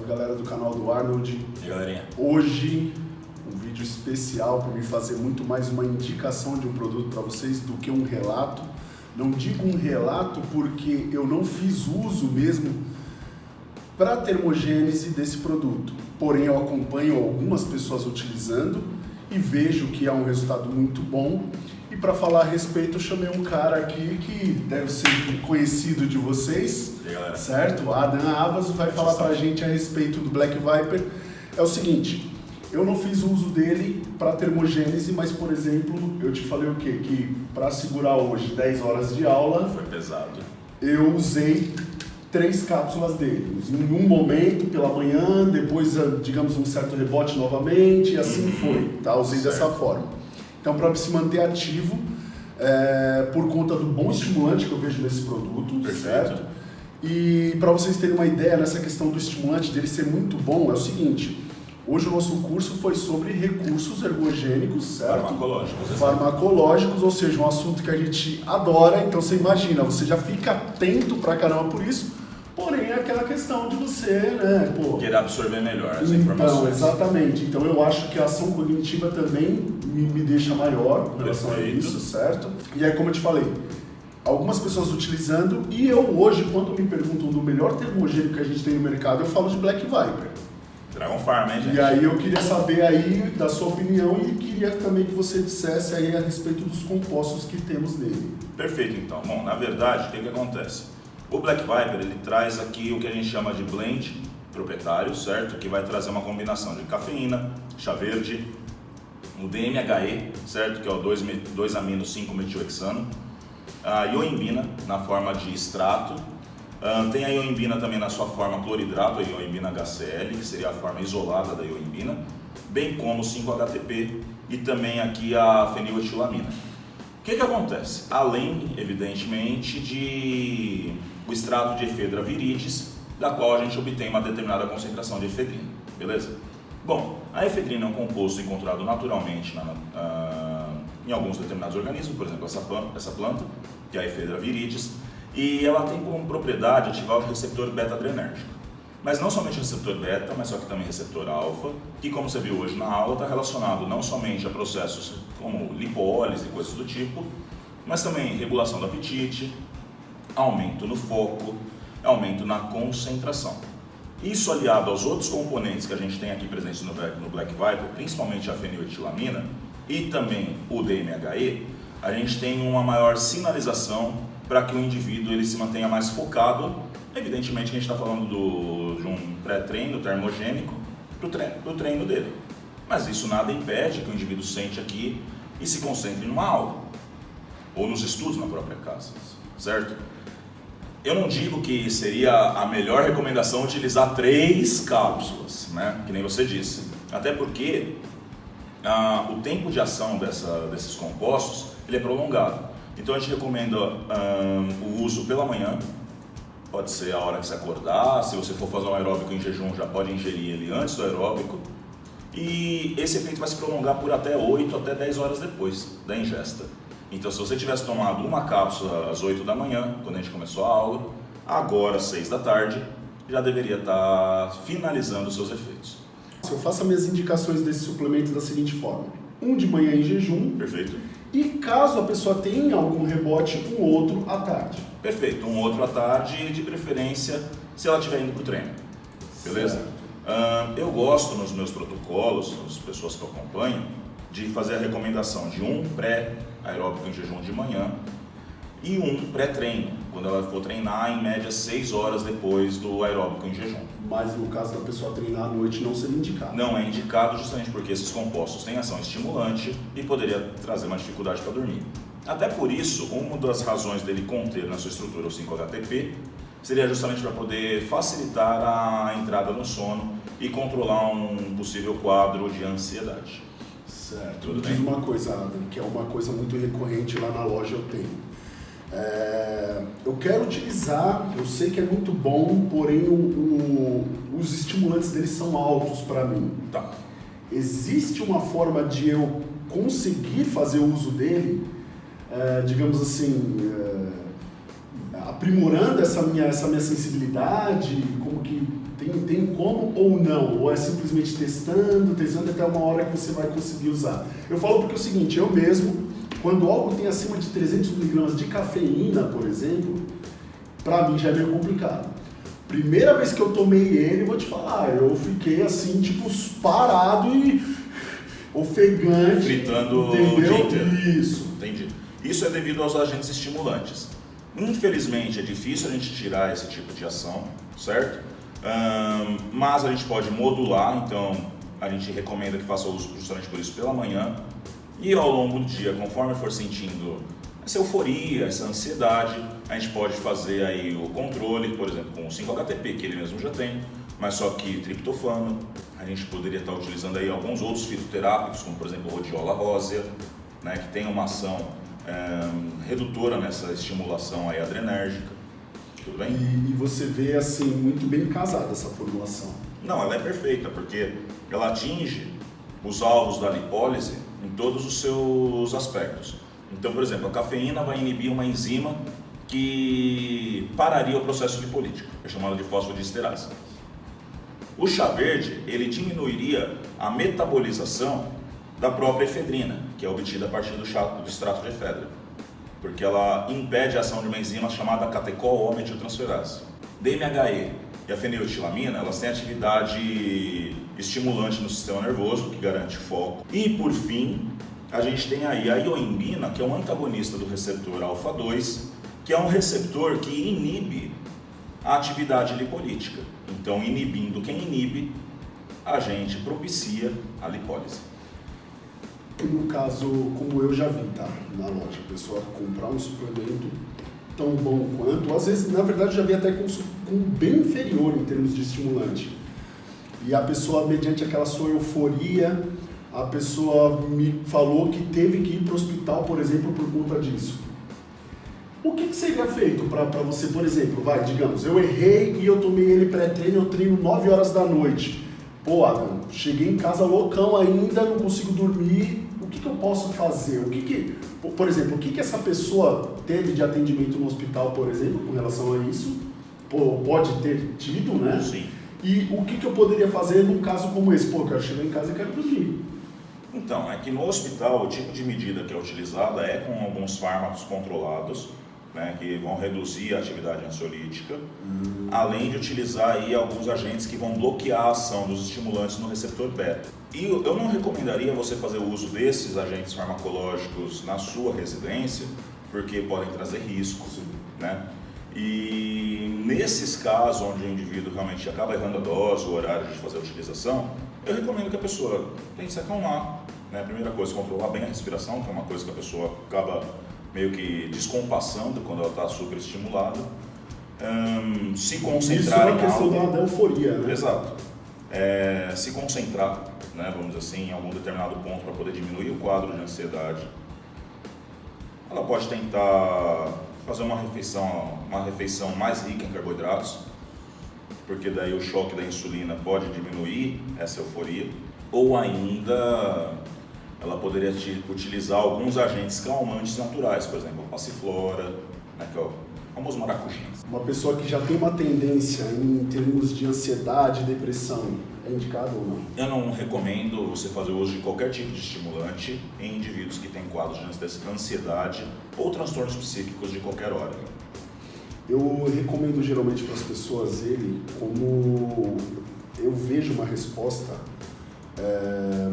galera do canal do Arnold. E aí, galerinha? Hoje, um vídeo especial para me fazer muito mais uma indicação de um produto para vocês do que um relato. Não digo um relato porque eu não fiz uso mesmo para a termogênese desse produto. Porém, eu acompanho algumas pessoas utilizando e vejo que é um resultado muito bom. E para falar a respeito, eu chamei um cara aqui que deve ser conhecido de vocês, certo? Adam Abbas vai falar para a gente a respeito do Black Viper. É o seguinte, eu não fiz uso dele para termogênese, mas, por exemplo, eu te falei o quê? Que para segurar hoje 10 horas de aula... Foi pesado. Eu usei 3 cápsulas dele. Em um momento, pela manhã, depois, digamos, um certo rebote novamente, e assim foi, tá? Usei dessa forma. Então, para se manter ativo, por conta do bom estimulante que eu vejo nesse produto, certo? E para vocês terem uma ideia nessa questão do estimulante, dele ser muito bom, é o seguinte: hoje o nosso curso foi sobre recursos ergogênicos, certo? Farmacológicos. Farmacológicos, ou seja, um assunto que a gente adora, então você imagina, você já fica atento pra caramba por isso, porém é aquela questão de você, né, querer absorver melhor as informações. Então, exatamente. Então eu acho que a ação cognitiva também me deixa maior em relação a isso, certo? E aí, como eu te falei, algumas pessoas utilizando, e eu hoje, quando me perguntam do melhor termogênico que a gente tem no mercado, eu falo de Black Viper. Dragon Farm, hein, gente? E aí eu queria saber aí da sua opinião e queria também que você dissesse aí a respeito dos compostos que temos nele. Perfeito, então. Bom, na verdade, o que acontece? O Black Viper, ele traz aqui o que a gente chama de blend proprietário, certo? Que vai trazer uma combinação de cafeína, chá verde, o DMHE, certo? Que é o 2-amino-5-metilhexano, a ioimbina na forma de extrato, tem a ioimbina também na sua forma cloridrato, a ioimbina HCl, que seria a forma isolada da ioimbina, bem como 5-HTP e também aqui a feniletilamina. O que acontece? Além, evidentemente, de o extrato de Ephedra viridis, da qual a gente obtém uma determinada concentração de efedrina, beleza? Bom, a efedrina é um composto encontrado naturalmente em alguns determinados organismos, por exemplo, essa planta, que é a Ephedra viridis, e ela tem como propriedade ativar o receptor beta-adrenérgico. Mas não somente o receptor beta, mas só que também o receptor alfa, que, como você viu hoje na aula, está relacionado não somente a processos como lipólise e coisas do tipo, mas também regulação do apetite, aumento no foco, aumento na concentração. Isso aliado aos outros componentes que a gente tem aqui presentes no Black Viper, principalmente a feniletilamina e também o DMHE, a gente tem uma maior sinalização para que o indivíduo ele se mantenha mais focado. Evidentemente que a gente está falando de um pré-treino termogênico para o treino dele. Mas isso nada impede que o indivíduo sente aqui e se concentre numa aula, ou nos estudos na própria casa, certo? Eu não digo que seria a melhor recomendação utilizar 3 cápsulas, né? Que nem você disse. Até porque o tempo de ação desses compostos ele é prolongado. Então a gente recomenda o uso pela manhã, pode ser a hora que você acordar, se você for fazer um aeróbico em jejum já pode ingerir ele antes do aeróbico. E esse efeito vai se prolongar por até 8 até 10 horas depois da ingesta. Então, se você tivesse tomado uma cápsula às 8 da manhã, quando a gente começou a aula, agora às 6 da tarde, já deveria estar finalizando os seus efeitos. Eu faço as minhas indicações desse suplemento da seguinte forma: um de manhã em jejum. Perfeito. E caso a pessoa tenha algum rebote, um outro à tarde. Perfeito, um outro à tarde, de preferência se ela estiver indo para o treino. Beleza? Eu gosto nos meus protocolos, nas pessoas que eu acompanho, de fazer a recomendação de um pré-aeróbico em jejum de manhã e um pré-treino, quando ela for treinar em média 6 horas depois do aeróbico em jejum. Mas no caso da pessoa treinar à noite não seria indicado? Não é indicado justamente porque esses compostos têm ação estimulante e poderia trazer uma dificuldade para dormir. Até por isso, uma das razões dele conter na sua estrutura o 5-HTP seria justamente para poder facilitar a entrada no sono e controlar um possível quadro de ansiedade. Certo. Tudo bem? Diz uma coisa, Adam, que é uma coisa muito recorrente lá na loja eu tenho. Eu quero utilizar, eu sei que é muito bom, porém os estimulantes deles são altos para mim. Tá. Existe uma forma de eu conseguir fazer uso dele, digamos assim, aprimorando essa minha sensibilidade, como que tem como ou não, ou é simplesmente testando até uma hora que você vai conseguir usar. Eu falo porque é o seguinte, eu mesmo, quando algo tem acima de 300 mg de cafeína, por exemplo, pra mim já é meio complicado. Primeira vez que eu tomei ele, vou te falar, eu fiquei assim, tipo, parado e ofegante. Fritando o dia inteiro. Isso. Entendi. Isso é devido aos agentes estimulantes. Infelizmente é difícil a gente tirar esse tipo de ação, certo? Mas a gente pode modular, então a gente recomenda que faça uso justamente por isso pela manhã e ao longo do dia, conforme for sentindo essa euforia, essa ansiedade, a gente pode fazer aí o controle, por exemplo, com o 5-HTP, que ele mesmo já tem, mas só que triptofano, a gente poderia estar utilizando aí alguns outros fitoterápicos, como por exemplo rhodiola rósea, né, que tem uma ação redutora nessa estimulação aí adrenérgica. Tudo bem? E você vê assim, muito bem casada essa formulação. Não, ela é perfeita, porque ela atinge os alvos da lipólise em todos os seus aspectos. Então, por exemplo, a cafeína vai inibir uma enzima que pararia o processo lipolítico, é chamado de fosfodiesterase. O chá verde, ele diminuiria a metabolização da própria efedrina, que é obtida a partir do extrato de efedra, porque ela impede a ação de uma enzima chamada catecol-O-metiltransferase. DMHE e a feniletilamina, elas têm atividade estimulante no sistema nervoso, que garante foco. E, por fim, a gente tem aí a ioimbina, que é um antagonista do receptor alfa-2, que é um receptor que inibe a atividade lipolítica. Então, inibindo quem inibe, a gente propicia a lipólise. No caso, como eu já vi, tá? Na loja, a pessoa comprar um suplemento tão bom quanto, às vezes, na verdade, já vi até com bem inferior em termos de estimulante. E a pessoa, mediante aquela sua euforia, a pessoa me falou que teve que ir para o hospital, por exemplo, por conta disso. O que seria feito para você, por exemplo, digamos, eu errei e eu tomei ele pré-treino, eu treino 9 horas da noite. Pô, Adam, cheguei em casa loucão ainda, não consigo dormir, o que eu posso fazer? Por exemplo, o que essa pessoa teve de atendimento no hospital, por exemplo, com relação a isso? Pode ter tido, né? Sim. E o que eu poderia fazer num caso como esse? Pô, eu quero chegar em casa e quero dormir. Então, é que no hospital o tipo de medida que é utilizada é com alguns fármacos controlados, né, que vão reduzir a atividade ansiolítica, além de utilizar aí alguns agentes que vão bloquear a ação dos estimulantes no receptor beta. E eu não recomendaria você fazer uso desses agentes farmacológicos na sua residência, porque podem trazer riscos, né? E nesses casos onde o indivíduo realmente acaba errando a dose, o horário de fazer a utilização, eu recomendo que a pessoa tente se acalmar, né? Primeira coisa, controlar bem a respiração, que é uma coisa que a pessoa acaba meio que descompassando quando ela está super estimulada. Se concentrar em algo. Isso é uma questão da euforia, né? Exato. Se concentrar, né, vamos dizer assim, em algum determinado ponto para poder diminuir o quadro de ansiedade. Ela pode tentar fazer uma refeição mais rica em carboidratos, porque daí o choque da insulina pode diminuir essa euforia. Ou ainda ela poderia utilizar alguns agentes calmantes naturais, por exemplo, a passiflora, né, que é o famoso maracujá. Uma pessoa que já tem uma tendência em termos de ansiedade, depressão, é indicado ou não? Eu não recomendo você fazer uso de qualquer tipo de estimulante em indivíduos que têm quadros de ansiedade ou transtornos psíquicos de qualquer hora. Eu recomendo geralmente para as pessoas ele como eu vejo uma resposta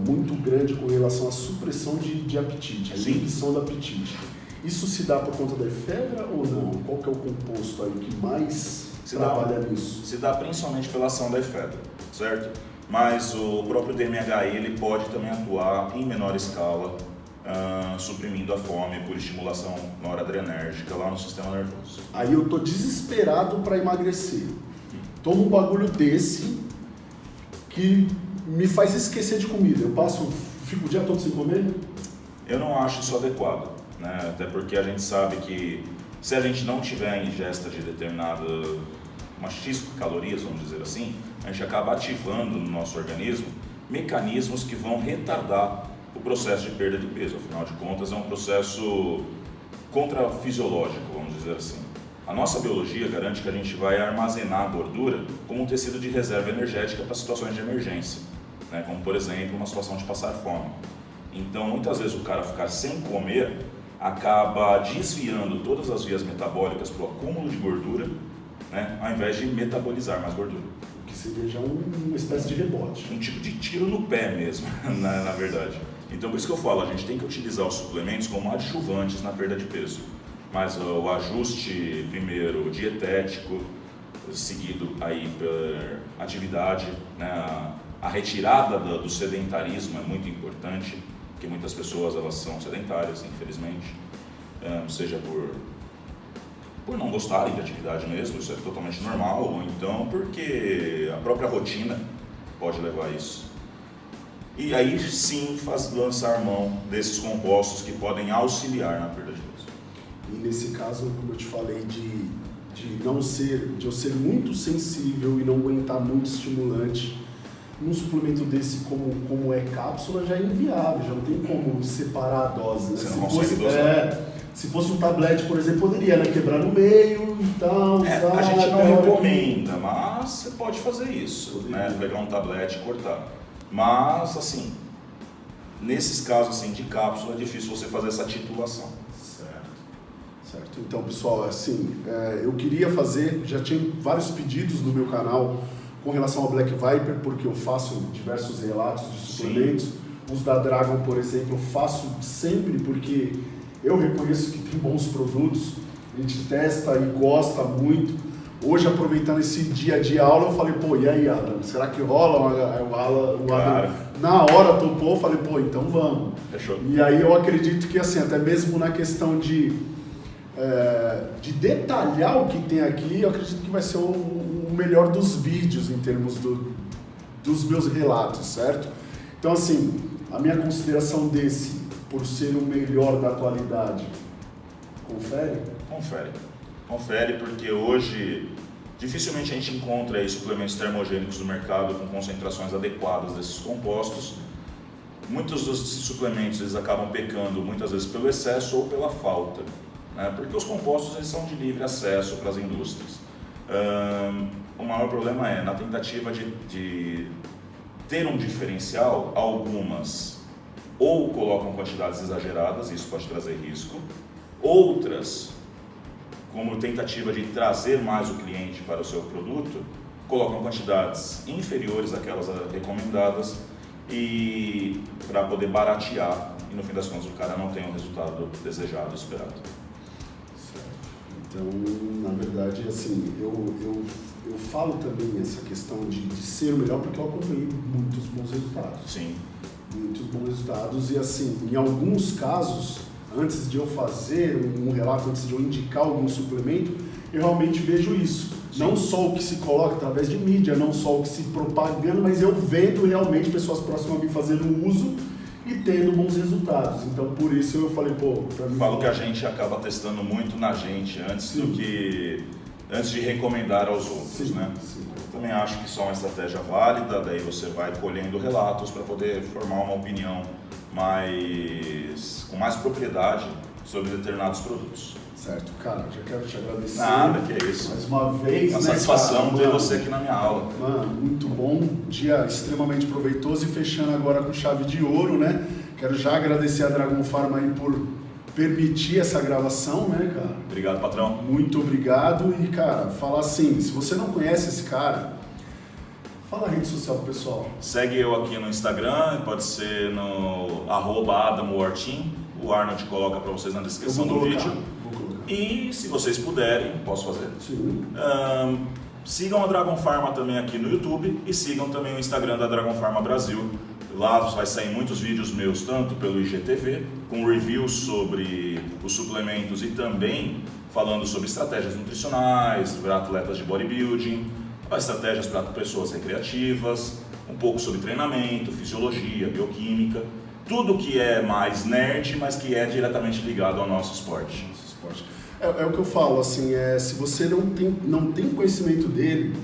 muito grande com relação à supressão de apetite, a inibição do apetite. Isso se dá por conta da efedra ou não? Qual que é o composto aí que mais trabalha nisso? Se dá principalmente pela ação da efedra, certo? Mas o próprio DMHI ele pode também atuar em menor escala, suprimindo a fome por estimulação noradrenérgica lá no sistema nervoso. Aí eu tô desesperado para emagrecer. Tomo um bagulho desse que me faz esquecer de comida. Fico o dia todo sem comer? Eu não acho isso adequado, né? Até porque a gente sabe que se a gente não tiver a ingesta de uma X calorias, vamos dizer assim, a gente acaba ativando no nosso organismo mecanismos que vão retardar o processo de perda de peso. Afinal de contas, é um processo contrafisiológico, vamos dizer assim. A nossa biologia garante que a gente vai armazenar a gordura como um tecido de reserva energética para situações de emergência, né? Como por exemplo uma situação de passar fome. Então muitas vezes o cara ficar sem comer acaba desviando todas as vias metabólicas para o acúmulo de gordura, né? Ao invés de metabolizar mais gordura. Que seria já uma espécie de rebote. Um tipo de tiro no pé mesmo, na verdade. Então por isso que eu falo, a gente tem que utilizar os suplementos como adjuvantes na perda de peso. Mas o ajuste primeiro dietético, seguido aí por atividade, né? A retirada do sedentarismo é muito importante, porque muitas pessoas elas são sedentárias, infelizmente, seja por não gostarem de atividade mesmo, isso é totalmente normal, ou então porque a própria rotina pode levar a isso. E aí sim lançar mão desses compostos que podem auxiliar na perda de peso. E nesse caso, como eu te falei, de eu ser muito sensível e não aguentar muito estimulante, um suplemento desse como é cápsula já é inviável, já não tem como separar a dose. Né? Você não consegue dosar. Se fosse um tablete, por exemplo, poderia, né, quebrar no meio e tal. A gente não recomenda, mas você pode fazer isso, né? Pegar um tablete e cortar. Mas assim, nesses casos assim, de cápsula é difícil você fazer essa titulação. Certo. Então, pessoal, assim, eu queria fazer, já tinha vários pedidos no meu canal com relação ao Black Viper, porque eu faço diversos relatos de suplementos. Sim. Os da Dragon, por exemplo, eu faço sempre porque eu reconheço que tem bons produtos, a gente testa e gosta muito. Hoje, aproveitando esse dia de aula, eu falei, pô, e aí, Adam, será que rola? O Adam, na hora topou, eu falei, pô, então vamos. Fechou. E aí eu acredito que, assim, até mesmo na questão de detalhar o que tem aqui, eu acredito que vai ser o melhor dos vídeos em termos dos meus relatos, certo? Então, assim, a minha consideração desse, por ser o melhor da atualidade, confere? Confere, porque hoje dificilmente a gente encontra aí suplementos termogênicos no mercado com concentrações adequadas desses compostos. Muitos dos suplementos eles acabam pecando muitas vezes pelo excesso ou pela falta, né? Porque os compostos eles são de livre acesso para as indústrias. O maior problema é, na tentativa de ter um diferencial, algumas ou colocam quantidades exageradas, isso pode trazer risco, outras, como tentativa de trazer mais o cliente para o seu produto, colocam quantidades inferiores àquelas recomendadas e para poder baratear e no fim das contas o cara não tem o resultado desejado, esperado. Então, na verdade, assim, eu falo também essa questão de ser o melhor porque eu acompanhei muitos bons resultados. Sim. Muitos bons resultados e, assim, em alguns casos, antes de eu fazer um relato, antes de eu indicar algum suplemento, eu realmente vejo isso. Sim. Não só o que se coloca através de mídia, não só o que se propaganda, mas eu vendo realmente pessoas próximas a mim fazendo uso e tendo bons resultados. Então, por isso eu falei, pô... Falo que a gente acaba testando muito na gente antes de recomendar aos outros, né? Sim. Eu também acho que isso é uma estratégia válida, daí você vai colhendo relatos para poder formar uma opinião com mais propriedade sobre determinados produtos. Certo, cara, já quero te agradecer. Nada, que é isso. Mais uma vez, uma satisfação ter você aqui na minha aula. Mano, muito bom, dia extremamente proveitoso e fechando agora com chave de ouro, né? Quero já agradecer a Dragon Pharma aí por permitir essa gravação, né, cara? Obrigado, patrão. Muito obrigado e, cara, falar assim, se você não conhece esse cara, fala a rede social pro pessoal. Segue eu aqui no Instagram, pode ser no @AdamWartin. O Arnold coloca para vocês na descrição do vídeo. E se vocês puderem, posso fazer? Sim. Sigam a Dragon Pharma também aqui no YouTube e sigam também o Instagram da Dragon Pharma Brasil. Lá vai sair muitos vídeos meus, tanto pelo IGTV, com reviews sobre os suplementos e também falando sobre estratégias nutricionais para atletas de bodybuilding, estratégias para pessoas recreativas, um pouco sobre treinamento, fisiologia, bioquímica, tudo que é mais nerd, mas que é diretamente ligado ao nosso esporte. É o que eu falo, assim, se você não tem conhecimento dele,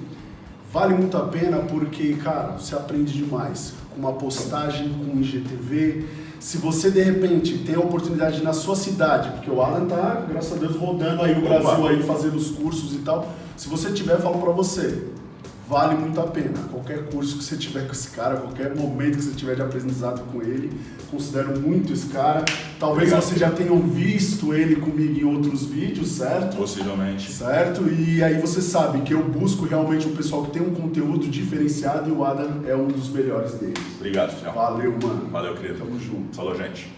vale muito a pena porque, cara, você aprende demais. Com uma postagem, com um IGTV, Se você de repente tem a oportunidade na sua cidade, porque o Alan tá, graças a Deus, rodando aí o Brasil aí, fazendo os cursos e tal. Se você tiver, eu falo pra você, vale muito a pena. Qualquer curso que você tiver com esse cara, qualquer momento que você tiver de aprendizado com ele, considero muito esse cara. Talvez vocês já tenham visto ele comigo em outros vídeos, certo? Possivelmente. Certo? E aí você sabe que eu busco realmente um pessoal que tem um conteúdo diferenciado e o Adam é um dos melhores deles. Obrigado, Fiel. Valeu, mano. Valeu, querido. Tamo junto. Falou, gente.